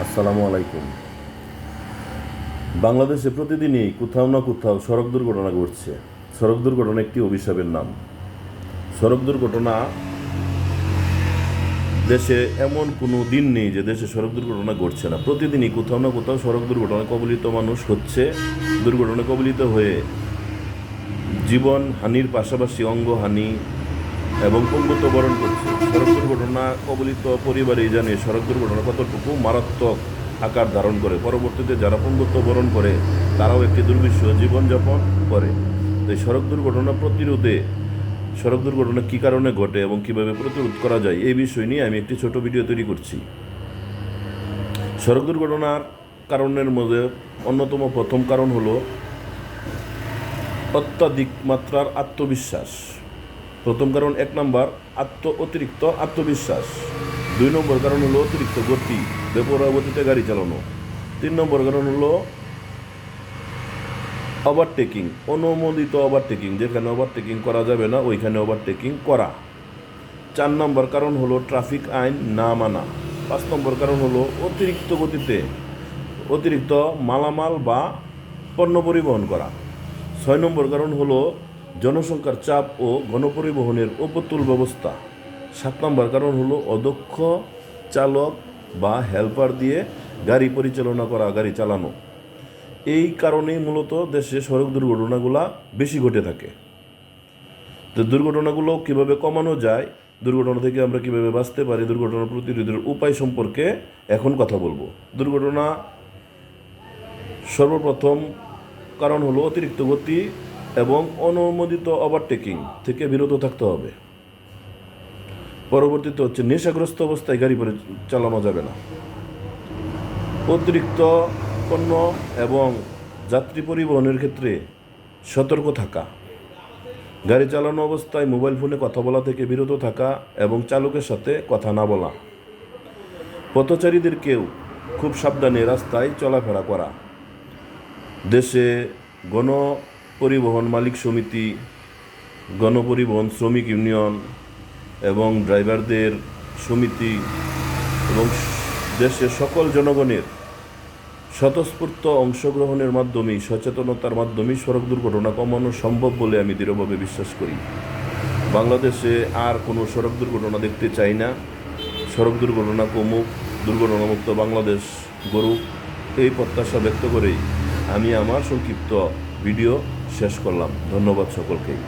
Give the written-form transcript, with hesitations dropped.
আসসালামু আলাইকুম। বাংলাদেশে প্রতিদিনই কোথাও না কোথাও সড়ক দুর্ঘটনা ঘটছে। সড়ক দুর্ঘটনা একটি অভিশাপের নাম। সড়ক দুর্ঘটনা দেশে এমন কোনো দিন নেই যে দেশে সড়ক দুর্ঘটনা ঘটছে না। প্রতিদিনই কোথাও না কোথাও সড়ক দুর্ঘটনায় কবলিত মানুষ হচ্ছে, দুর্ঘটনায় কবলিত হয়ে জীবন হানির পাশাপাশি অঙ্গহানি এবং পঙ্গুত্ব বরণ করছে। সড়ক দুর্ঘটনা কবলিত পরিবারেই জানে সড়ক দুর্ঘটনা কতটুকু মারাত্মক আকার ধারণ করে। পরবর্তীতে যারা পঙ্গুত্ব বরণ করে তারাও একটি দুর্বিষহ জীবনযাপন করে। তাই সড়ক দুর্ঘটনা প্রতিরোধে সড়ক দুর্ঘটনা কী কারণে ঘটে এবং কীভাবে প্রতিরোধ করা যায় এই বিষয় নিয়ে আমি একটি ছোট ভিডিও তৈরি করছি। সড়ক দুর্ঘটনার কারণের মধ্যে অন্যতম প্রথম কারণ হলো অত্যাধিক মাত্রার আত্মবিশ্বাস। প্রথম কারণ 1 নম্বর অতিরিক্ত আত্মবিশ্বাস। 2 নম্বর কারণ হলো অতিরিক্ত গতি, বেপরোয়া গতিতে গাড়ি চালানো। 3 নম্বর কারণ হলো ওভারটেকিং, অনুমোদিত ওভারটেকিং, যেখানে ওভারটেকিং করা যাবে না ওইখানে ওভারটেকিং করা। 4 নম্বর কারণ হলো ট্রাফিক আইন না মানা। 5 নম্বর কারণ হলো অতিরিক্ত গতিতে অতিরিক্ত মালামাল বা পণ্য পরিবহন করা। 6 নম্বর কারণ হলো জনসংখ্যার চাপ ও গণপরিবহনের অপ্রতুল ব্যবস্থা। 7 নম্বর কারণ হলো অদক্ষ চালক বা হেল্পার দিয়ে গাড়ি পরিচালনা করা, গাড়ি চালানো। এই কারণেই মূলত দেশে সড়ক দুর্ঘটনাগুলো বেশি ঘটে থাকে। তো দুর্ঘটনাগুলো কীভাবে কমানো যায়, দুর্ঘটনা থেকে আমরা কীভাবে বাঁচতে পারি, দুর্ঘটনা প্রতিরোধের উপায় সম্পর্কে এখন কথা বলবো। দুর্ঘটনা সর্বপ্রথম কারণ হলো অতিরিক্ত গতি এবং অনুমোদিত ওভারটেকিং থেকে বিরত থাকতে হবে। পরবর্তীতে হচ্ছে নেশাগ্রস্ত অবস্থায় গাড়ি চালানো যাবে না। অতিরিক্ত পণ্য এবং যাত্রী পরিবহনের ক্ষেত্রে সতর্ক থাকা। গাড়ি চালানো অবস্থায় মোবাইল ফোনে কথা বলা থেকে বিরত থাকা এবং চালকের সাথে কথা না বলা। পথচারীদেরকেও খুব সাবধানে রাস্তায় চলাফেরা করা। দেশে গণপরিবহন মালিক সমিতি, গণপরিবহন শ্রমিক ইউনিয়ন এবং ড্রাইভারদের সমিতি এবং দেশের সকল জনগণের স্বতঃস্ফূর্ত অংশগ্রহণের মাধ্যমেই, সচেতনতার মাধ্যমেই সড়ক দুর্ঘটনা কমানো সম্ভব বলে আমি দৃঢ়ভাবে বিশ্বাস করি। বাংলাদেশে আর কোনো সড়ক দুর্ঘটনা দেখতে চাই না। সড়ক দুর্ঘটনা কমুক, দুর্ঘটনামুক্ত বাংলাদেশ গড়ুক, এই প্রত্যাশা ব্যক্ত করেই আমি আমার সংক্ষিপ্ত ভিডিও শেষ করলাম। ধন্যবাদ সকলকেই।